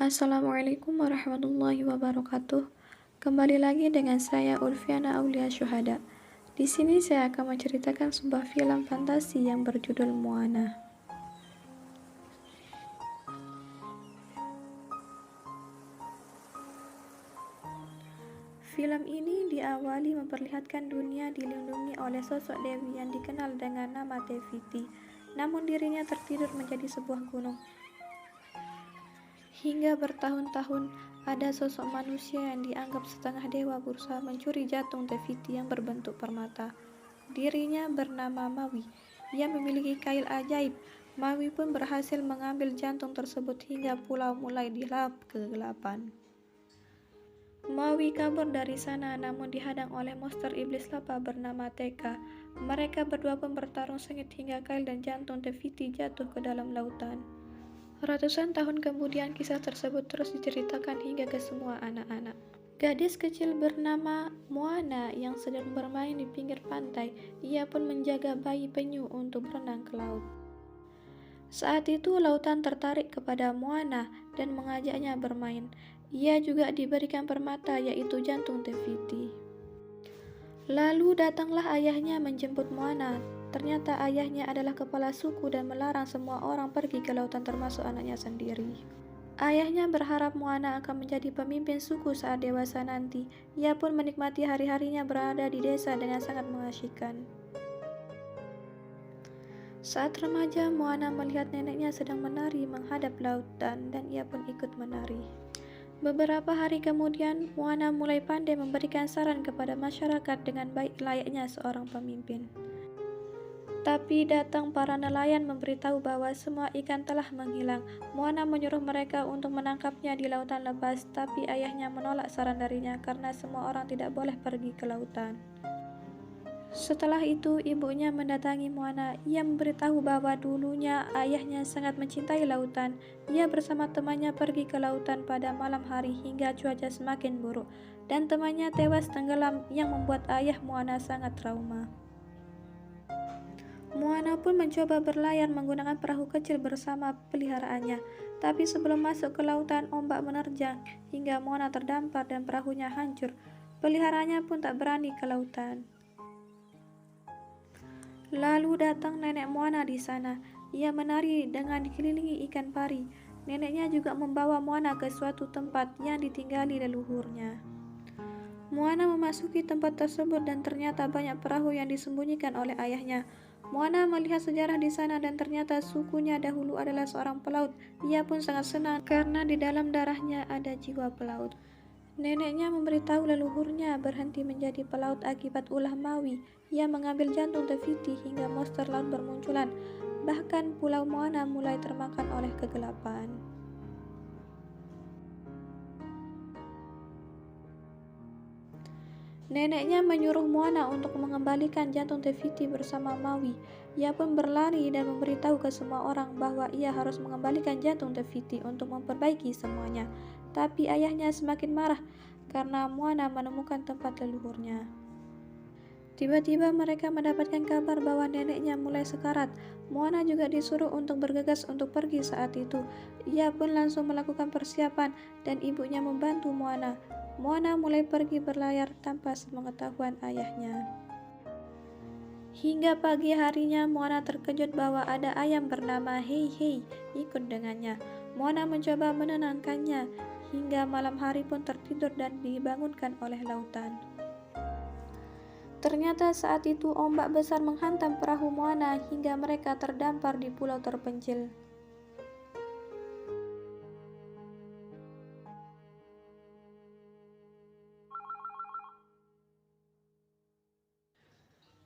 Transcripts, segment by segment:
Assalamualaikum warahmatullahi wabarakatuh. Kembali lagi dengan saya Ulfiana Aulia Syuhada. Di sini saya akan menceritakan sebuah film fantasi yang berjudul Moana. Film ini diawali memperlihatkan dunia dilindungi oleh sosok dewi yang dikenal dengan nama Te Fiti, namun dirinya tertidur menjadi sebuah gunung. Hingga bertahun-tahun, ada sosok manusia yang dianggap setengah dewa berusaha mencuri jantung Te Fiti yang berbentuk permata. Dirinya bernama Maui. Ia memiliki kail ajaib. Maui pun berhasil mengambil jantung tersebut hingga pulau mulai dilap kegelapan. Maui kabur dari sana namun dihadang oleh monster iblis lava bernama Teka. Mereka berdua pun bertarung sengit hingga kail dan jantung Te Fiti jatuh ke dalam lautan. Ratusan tahun kemudian kisah tersebut terus diceritakan hingga ke semua anak-anak. Gadis kecil bernama Moana yang sedang bermain di pinggir pantai, ia pun menjaga bayi penyu untuk berenang ke laut. Saat itu lautan tertarik kepada Moana dan mengajaknya bermain. Ia juga diberikan permata yaitu jantung Te Fiti. Lalu datanglah ayahnya menjemput Moana. Ternyata ayahnya adalah kepala suku dan melarang semua orang pergi ke lautan termasuk anaknya sendiri. Ayahnya berharap Moana akan menjadi pemimpin suku saat dewasa nanti. Ia pun menikmati hari-harinya berada di desa dengan sangat mengasyikkan. Saat remaja, Moana melihat neneknya sedang menari menghadap lautan dan ia pun ikut menari. Beberapa hari kemudian, Moana mulai pandai memberikan saran kepada masyarakat dengan baik layaknya seorang pemimpin. Tapi datang para nelayan memberitahu bahwa semua ikan telah menghilang. Moana menyuruh mereka untuk menangkapnya di lautan lepas, tapi ayahnya menolak saran darinya karena semua orang tidak boleh pergi ke lautan. Setelah itu, ibunya mendatangi Moana. Ia memberitahu bahwa dulunya ayahnya sangat mencintai lautan. Ia bersama temannya pergi ke lautan pada malam hari hingga cuaca semakin buruk, dan temannya tewas tenggelam yang membuat ayah Moana sangat trauma. Moana pun mencoba berlayar menggunakan perahu kecil bersama peliharaannya. Tapi sebelum masuk ke lautan, ombak menerjang hingga Moana terdampar dan perahunya hancur. Peliharaannya pun tak berani ke lautan. Lalu datang nenek Moana di sana. Ia menari dengan dikelilingi ikan pari. Neneknya juga membawa Moana ke suatu tempat yang ditinggali leluhurnya. Moana memasuki tempat tersebut dan ternyata banyak perahu yang disembunyikan oleh ayahnya. Moana melihat sejarah di sana dan ternyata sukunya dahulu adalah seorang pelaut. Ia pun sangat senang karena di dalam darahnya ada jiwa pelaut. Neneknya memberitahu leluhurnya berhenti menjadi pelaut akibat ulah Maui. Ia mengambil jantung Te Fiti hingga monster laut bermunculan. Bahkan pulau Moana mulai termakan oleh kegelapan. Neneknya menyuruh Moana untuk mengembalikan jantung Te Fiti bersama Maui. Ia pun berlari dan memberitahu ke semua orang bahwa ia harus mengembalikan jantung Te Fiti untuk memperbaiki semuanya. Tapi ayahnya semakin marah karena Moana menemukan tempat leluhurnya. Tiba-tiba mereka mendapatkan kabar bahwa neneknya mulai sekarat. Moana juga disuruh untuk bergegas untuk pergi saat itu. Ia pun langsung melakukan persiapan dan ibunya membantu Moana. Moana mulai pergi berlayar tanpa sepengetahuan ayahnya. Hingga pagi harinya, Moana terkejut bahwa ada ayam bernama Hei Hei ikut dengannya. Moana mencoba menenangkannya, hingga malam hari pun tertidur dan dibangunkan oleh lautan. Ternyata saat itu ombak besar menghantam perahu Moana hingga mereka terdampar di pulau terpencil.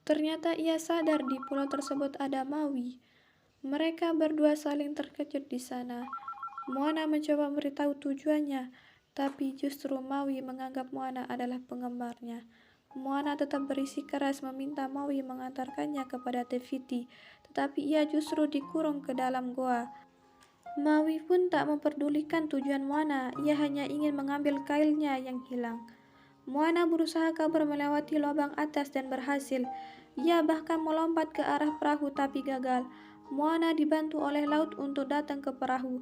Ternyata ia sadar di pulau tersebut ada Maui. Mereka berdua saling terkejut di sana. Moana mencoba memberitahu tujuannya, tapi justru Maui menganggap Moana adalah penggemarnya. Moana tetap berisikeras meminta Maui mengantarkannya kepada Te Fiti, tetapi ia justru dikurung ke dalam goa. Maui pun tak memperdulikan tujuan Moana, ia hanya ingin mengambil kailnya yang hilang. Moana berusaha kabur melewati lubang atas dan berhasil. Ia bahkan melompat ke arah perahu tapi gagal. Moana dibantu oleh laut untuk datang ke perahu.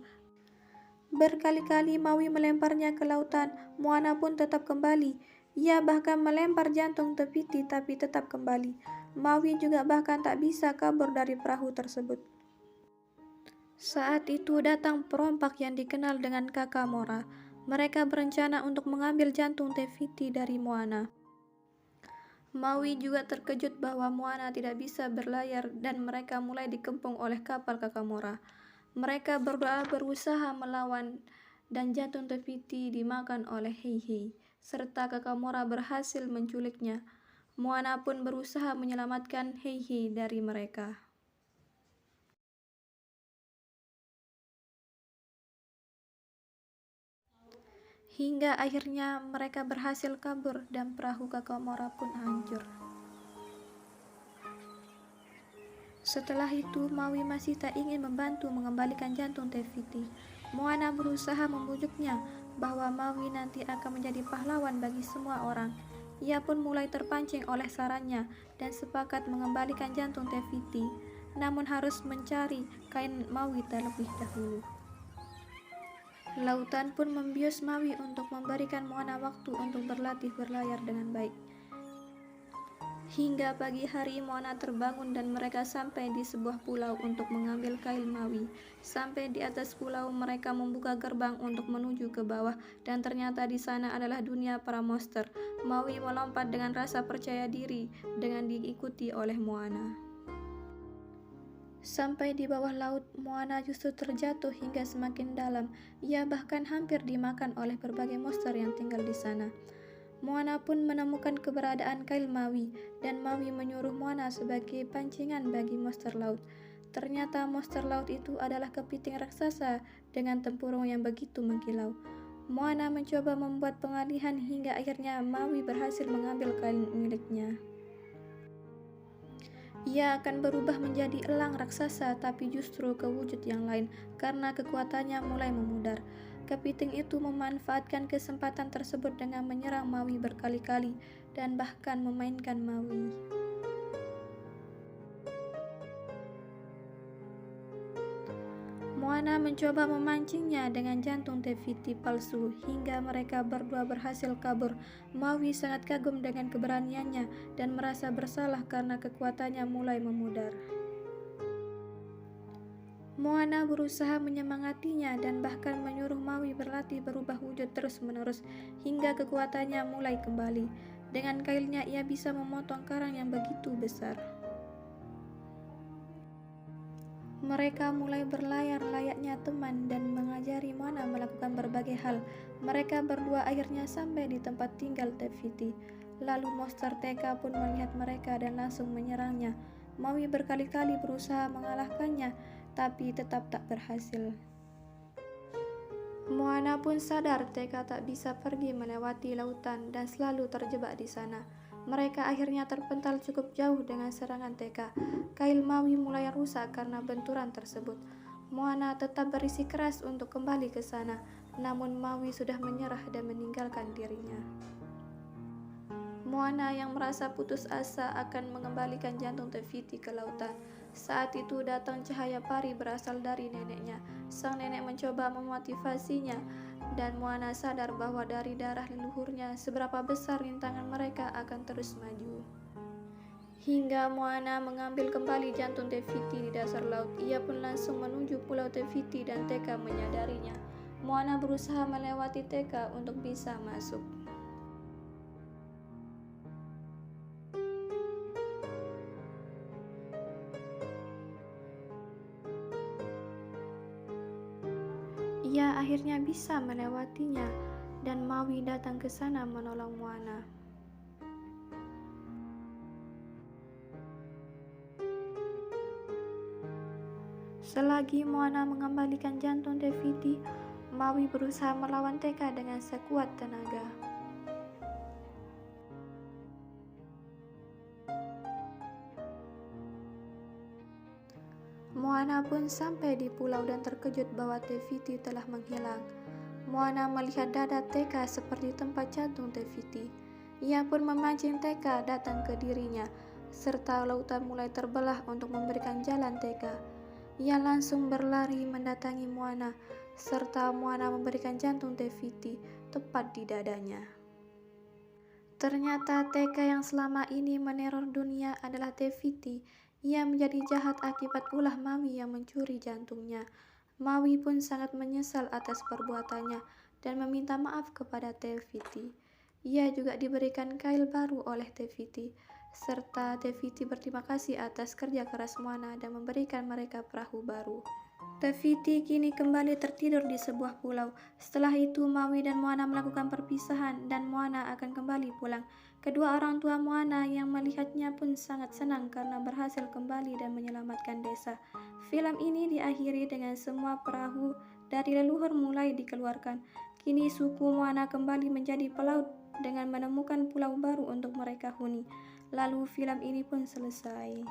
Berkali-kali Maui melemparnya ke lautan, Moana pun tetap kembali. Ia bahkan melempar jantung Te-Fiti tapi tetap kembali. Maui juga bahkan tak bisa kabur dari perahu tersebut. Saat itu datang perompak yang dikenal dengan Kakamora. Mereka berencana untuk mengambil jantung Te-Fiti dari Moana. Maui juga terkejut bahwa Moana tidak bisa berlayar dan mereka mulai dikepung oleh kapal Kakamora. Mereka berdua berusaha melawan dan jantung Te-Fiti dimakan oleh Hei-Hei, serta Kakamora berhasil menculiknya. Moana pun berusaha menyelamatkan Hei-Hei dari mereka. Hingga akhirnya mereka berhasil kabur dan perahu Kakamora pun hancur. Setelah itu, Maui masih tak ingin membantu mengembalikan jantung Te-Fiti. Moana berusaha membujuknya bahwa Maui nanti akan menjadi pahlawan bagi semua orang. Ia pun mulai terpancing oleh sarannya dan sepakat mengembalikan jantung Te-Fiti, namun harus mencari kain Maui terlebih dahulu. Lautan pun membius Maui untuk memberikan Moana waktu untuk berlatih berlayar dengan baik. Hingga pagi hari Moana terbangun dan mereka sampai di sebuah pulau untuk mengambil kail Maui. Sampai di atas pulau mereka membuka gerbang untuk menuju ke bawah dan ternyata di sana adalah dunia para monster. Maui melompat dengan rasa percaya diri dengan diikuti oleh Moana. Sampai di bawah laut, Moana justru terjatuh hingga semakin dalam. Ia bahkan hampir dimakan oleh berbagai monster yang tinggal di sana. Moana pun menemukan keberadaan kail Maui, dan Maui menyuruh Moana sebagai pancingan bagi monster laut. Ternyata monster laut itu adalah kepiting raksasa dengan tempurung yang begitu mengkilau. Moana mencoba membuat pengalihan hingga akhirnya Maui berhasil mengambil kail miliknya. Ia akan berubah menjadi elang raksasa tapi justru ke wujud yang lain karena kekuatannya mulai memudar. Kepiting itu memanfaatkan kesempatan tersebut dengan menyerang Maui berkali-kali dan bahkan memainkan Maui. Moana mencoba memancingnya dengan jantung Te-Fiti palsu hingga mereka berdua berhasil kabur. Maui sangat kagum dengan keberaniannya dan merasa bersalah karena kekuatannya mulai memudar. Moana berusaha menyemangatinya dan bahkan menyuruh Maui berlatih berubah wujud terus-menerus hingga kekuatannya mulai kembali. Dengan kailnya ia bisa memotong karang yang begitu besar. Mereka mulai berlayar layaknya teman dan mengajari Moana melakukan berbagai hal. Mereka berdua akhirnya sampai di tempat tinggal Te-Fiti. Lalu monster Teka pun melihat mereka dan langsung menyerangnya. Maui berkali-kali berusaha mengalahkannya, tapi tetap tak berhasil. Moana pun sadar Teka tak bisa pergi melewati lautan dan selalu terjebak di sana. Mereka akhirnya terpental cukup jauh dengan serangan Teka. Kail Maui mulai rusak karena benturan tersebut. Moana tetap bersikeras untuk kembali ke sana, namun Maui sudah menyerah dan meninggalkan dirinya. Moana yang merasa putus asa akan mengembalikan jantung Te-Fiti ke lautan. Saat itu datang cahaya pari berasal dari neneknya. Sang nenek mencoba memotivasinya dan Moana sadar bahwa dari darah leluhurnya seberapa besar rintangan mereka akan terus maju. Hingga Moana mengambil kembali jantung Te-Fiti di dasar laut. Ia pun langsung menuju pulau Te-Fiti dan Teka menyadarinya. Moana berusaha melewati Teka untuk bisa masuk. Ia akhirnya bisa melewatinya dan Maui datang ke sana menolong Moana. Selagi Moana mengembalikan jantung Te-Fiti, Maui berusaha melawan Teka dengan sekuat tenaga. Moana pun sampai di pulau dan terkejut bahwa Te-Fiti telah menghilang. Moana melihat dada Teka seperti tempat jantung Te-Fiti. Ia pun memancing Teka datang ke dirinya, serta lautan mulai terbelah untuk memberikan jalan Teka. Ia langsung berlari mendatangi Moana. serta Moana memberikan jantung Te-Fiti tepat di dadanya. Ternyata Teka yang selama ini meneror dunia adalah Te-Fiti. Ia menjadi jahat akibat ulah Maui yang mencuri jantungnya. Maui pun sangat menyesal atas perbuatannya dan meminta maaf kepada Te-Fiti. Ia juga diberikan kail baru oleh Te-Fiti, serta Te-Fiti berterima kasih atas kerja keras Moana dan memberikan mereka perahu baru. Te-Fiti kini kembali tertidur di sebuah pulau. Setelah itu Maui dan Moana melakukan perpisahan dan Moana akan kembali pulang. Kedua orang tua Moana yang melihatnya pun sangat senang karena berhasil kembali dan menyelamatkan desa. Film ini diakhiri dengan semua perahu dari leluhur mulai dikeluarkan. Kini suku Moana kembali menjadi pelaut dengan menemukan pulau baru untuk mereka huni. Lalu film ini pun selesai.